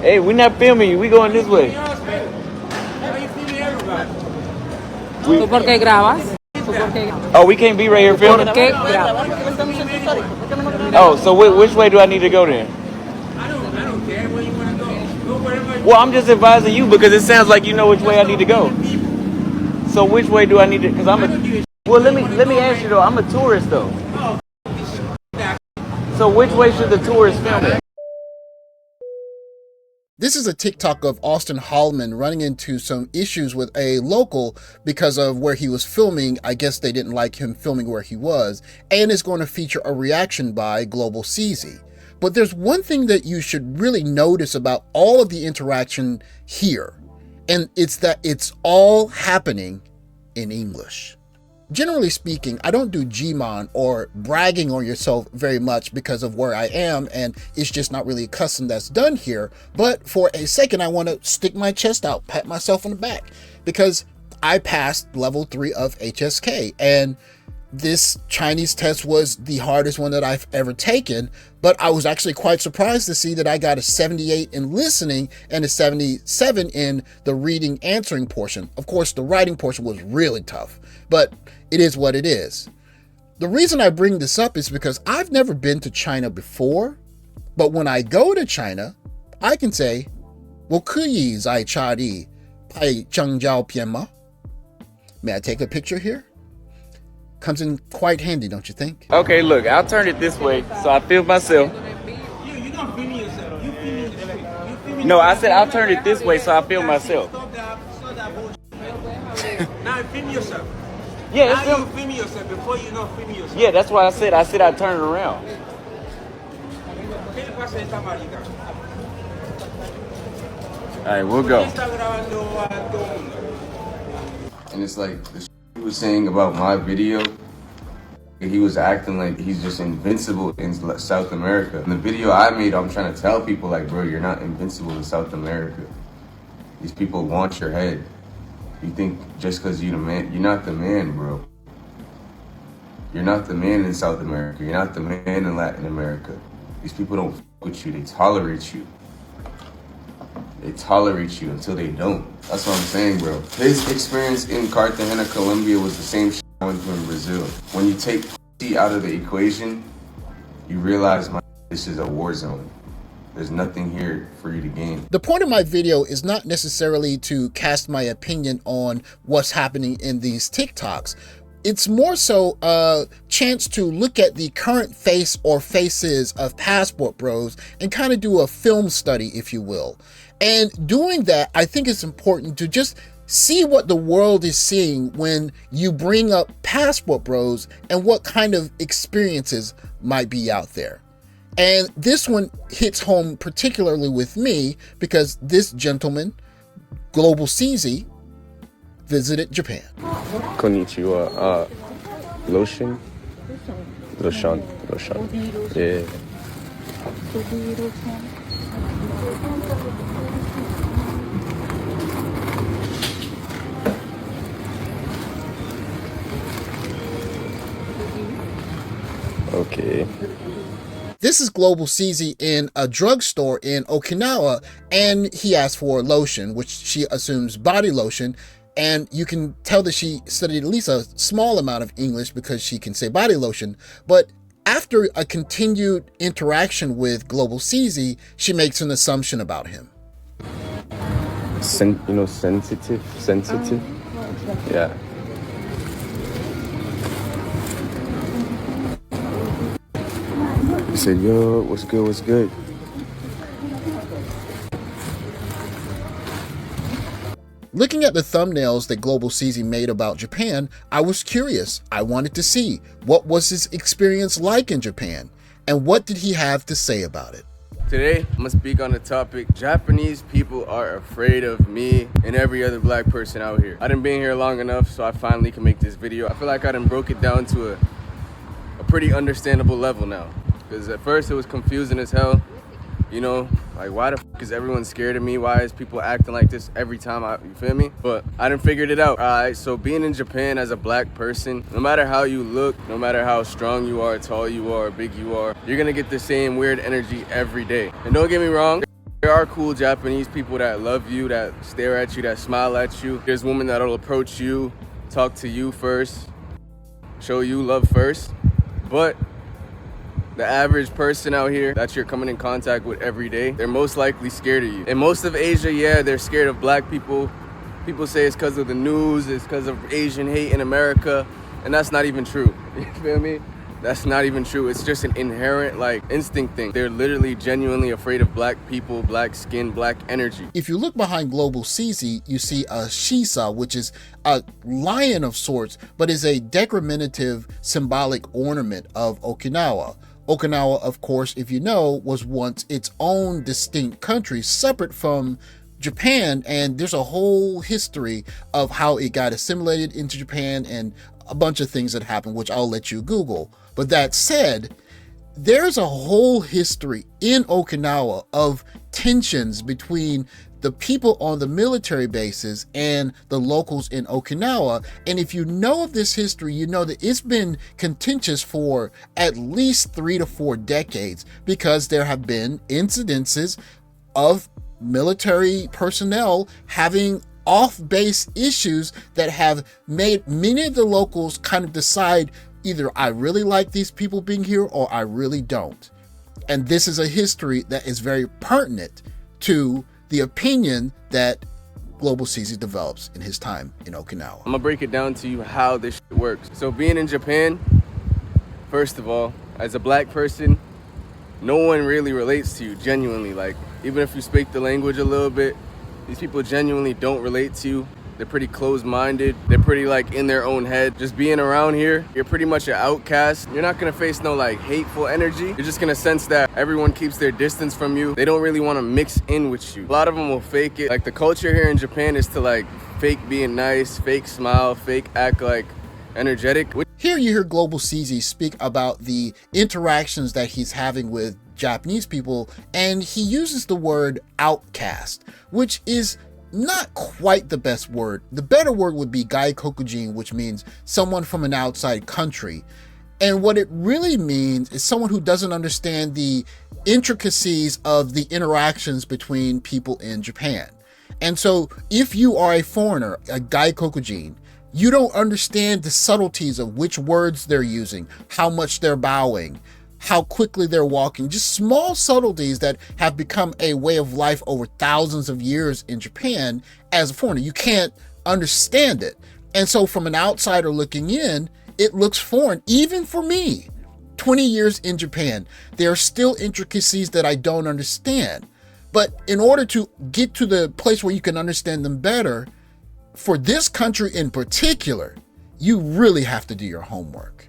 Hey, we're not filming you. We going this way. ¿Tú por qué grabas? Oh, we can't be right here filming? ¿Por qué grabas? Oh, so which way do I need to go then? Well, I'm just advising you because it sounds like you know which way I need to go. So which way do I need to? Because I'm a. Well, let me ask you though. I'm a tourist though. So which way should the tourist film it? This is a TikTok of Austin Hallman running into some issues with a local because of where he was filming. I guess they didn't like him filming where he was, and is going to feature a reaction by Global CZ. But there's one thing that you should really notice about all of the interaction here, and it's that it's all happening in English. Generally speaking, I don't do Gmon or bragging on yourself very much because of where I am, and it's just not really a custom that's done here. But for a second, I want to stick my chest out, pat myself on the back, because I passed level 3 of HSK, and this Chinese test was the hardest one that I've ever taken, but I was actually quite surprised to see that I got a 78 in listening and a 77 in the reading answering portion. Of course, the writing portion was really tough, but it is what it is. The reason I bring this up is because I've never been to China before, but when I go to China, I can say, 我可以在这里拍张照片吗? May I take a picture here? Comes in quite handy, don't you think? Okay, look, I'll turn it this way so I feel myself. You don't film yourself. You film No, I said I'll turn it this way so I feel myself. Stop that bullshit. Now film yourself. Yeah, Now you film yourself before you not film yourself. yeah, that's why I said I'd turn it around. ¿Qué le pasa a esta marica? All right, we'll go. Está grabando a todo el mundo. And it's like the he was saying about my video, he was acting like he's just invincible in South America. In the video I made, I'm trying to tell people like, bro, you're not invincible in South America. These people want your head. You think just because you're the man, you're not the man, bro. You're not the man in South America. You're not the man in Latin America. These people don't f with you, they tolerate you. They tolerate you until they don't. That's what I'm saying, bro. His experience in Cartagena, Colombia was the same shit I went through in Brazil. When you take pussy out of the equation, you realize, this is a war zone. There's nothing here for you to gain. The point of my video is not necessarily to cast my opinion on what's happening in these TikToks. It's more so a chance to look at the current face or faces of Passport Bros and kind of do a film study, if you will. And doing that, I think it's important to just see what the world is seeing when you bring up Passport Bros and what kind of experiences might be out there. And this one hits home particularly with me because this gentleman, Global CZ, visited Japan. Konnichiwa. Lotion? Lotion. Yeah. Okay. This is Global CZ in a drugstore in Okinawa, and he asked for lotion, which she assumes body lotion, and you can tell that she studied at least a small amount of English because she can say body lotion. But after a continued interaction with Global CZ, she makes an assumption about him. Sensitive? Yeah. He said, yo, what's good? Looking at the thumbnails that Global CZ made about Japan, I was curious. I wanted to see what was his experience like in Japan, and what did he have to say about it. Today, I'm gonna speak on the topic, Japanese people are afraid of me and every other black person out here. I done been here long enough, so I finally can make this video. I feel like I done broke it down to a pretty understandable level now. Because at first it was confusing as hell. You know, like why the fuck is everyone scared of me? Why is people acting like this every time you feel me? But I done figured it out. Alright, so being in Japan as a black person, no matter how you look, no matter how strong you are, tall you are, big you are, you're gonna get the same weird energy every day. And don't get me wrong, There are cool Japanese people that love you, that stare at you, that smile at you. There's women that'll approach you, talk to you first, show you love first. But the average person out here that you're coming in contact with every day, they're most likely scared of you. In most of Asia, yeah, they're scared of black people. People say it's because of the news, it's because of Asian hate in America, and that's not even true. You feel me? That's not even true. It's just an inherent like instinct thing. They're literally genuinely afraid of black people, black skin, black energy. If you look behind Global CZ, you see a shisa, which is a lion of sorts, but is a decorative symbolic ornament of Okinawa. Okinawa, of course, if you know, was once its own distinct country, separate from Japan, and there's a whole history of how it got assimilated into Japan and a bunch of things that happened, which I'll let you Google. But that said, there's a whole history in Okinawa of tensions between the people on the military bases and the locals in Okinawa. And if you know of this history, you know that it's been contentious for at least 3 to 4 decades because there have been incidences of military personnel having off-base issues that have made many of the locals kind of decide either I really like these people being here or I really don't. And this is a history that is very pertinent to the opinion that Global CZ develops in his time in Okinawa. I'm gonna break it down to you how this shit works. So being in Japan, first of all, as a black person, no one really relates to you genuinely. Like, even if you speak the language a little bit, these people genuinely don't relate to you. They're pretty closed-minded. They're pretty like in their own head. Just being around here, you're pretty much an outcast. You're not gonna face no like hateful energy. You're just gonna sense that everyone keeps their distance from you. They don't really wanna mix in with you. A lot of them will fake it. Like the culture here in Japan is to like fake being nice, fake smile, fake act like energetic. Here you hear Global CZ speak about the interactions that he's having with Japanese people, and he uses the word outcast, which is not quite the best word. The better word would be gaikokujin, which means someone from an outside country. And what it really means is someone who doesn't understand the intricacies of the interactions between people in Japan. And so if you are a foreigner, a gaikokujin, you don't understand the subtleties of which words they're using, how much they're bowing, how quickly they're walking, just small subtleties that have become a way of life over thousands of years in Japan. As a foreigner, you can't understand it. And so from an outsider looking in, it looks foreign. Even for me, 20 years in Japan, there are still intricacies that I don't understand. But in order to get to the place where you can understand them better, for this country in particular, you really have to do your homework.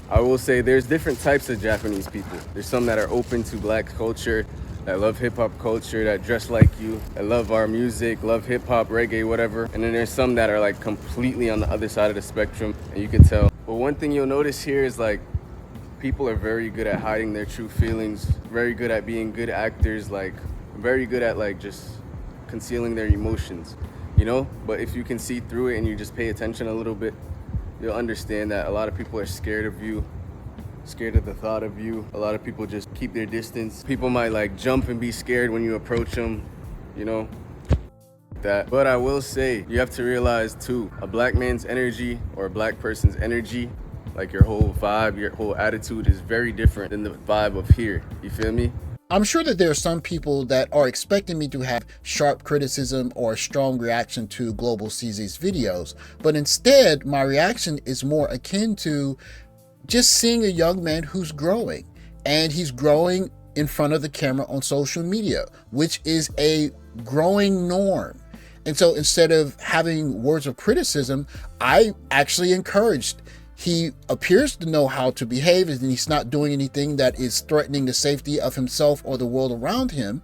I will say there's different types of Japanese people. There's some that are open to black culture, that love hip-hop culture, that dress like you, that love our music, love hip-hop, reggae, whatever. And then there's some that are like completely on the other side of the spectrum, and you can tell. But one thing you'll notice here is like people are very good at hiding their true feelings, very good at being good actors, like very good at like just concealing their emotions, you know? But if you can see through it and you just pay attention a little bit, you'll understand that a lot of people are scared of you, scared of the thought of you. A lot of people just keep their distance. People might like jump and be scared when you approach them, you know, that. But I will say, you have to realize too, a black man's energy or a black person's energy, like your whole vibe, your whole attitude is very different than the vibe of here. You feel me? I'm sure that there are some people that are expecting me to have sharp criticism or a strong reaction to Global CZ's videos, but instead my reaction is more akin to just seeing a young man who's growing, and he's growing in front of the camera on social media, which is a growing norm. And so instead of having words of criticism, I actually encouraged. He appears to know how to behave, and he's not doing anything that is threatening the safety of himself or the world around him.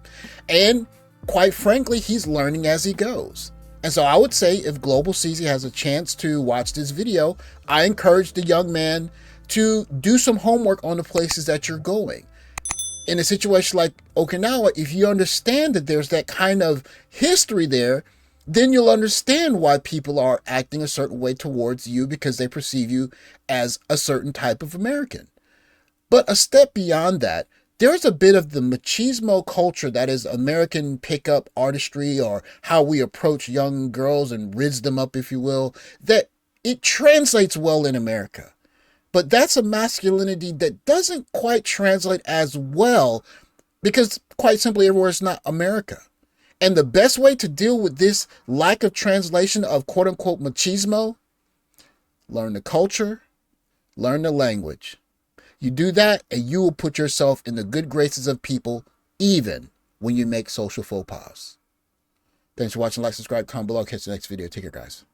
And quite frankly, he's learning as he goes. And so I would say if Global CZ has a chance to watch this video, I encourage the young man to do some homework on the places that you're going. In a situation like Okinawa, if you understand that there's that kind of history there, then you'll understand why people are acting a certain way towards you, because they perceive you as a certain type of American. But a step beyond that, there's a bit of the machismo culture that is American pickup artistry, or how we approach young girls and rizz them up, if you will, that it translates well in America. But that's a masculinity that doesn't quite translate as well because, quite simply, everywhere it's not America. And the best way to deal with this lack of translation of quote-unquote machismo, learn the culture, learn the language. You do that, and you will put yourself in the good graces of people, even when you make social faux pas. Thanks for watching. Like, subscribe, comment below. Catch the next video. Take care, guys.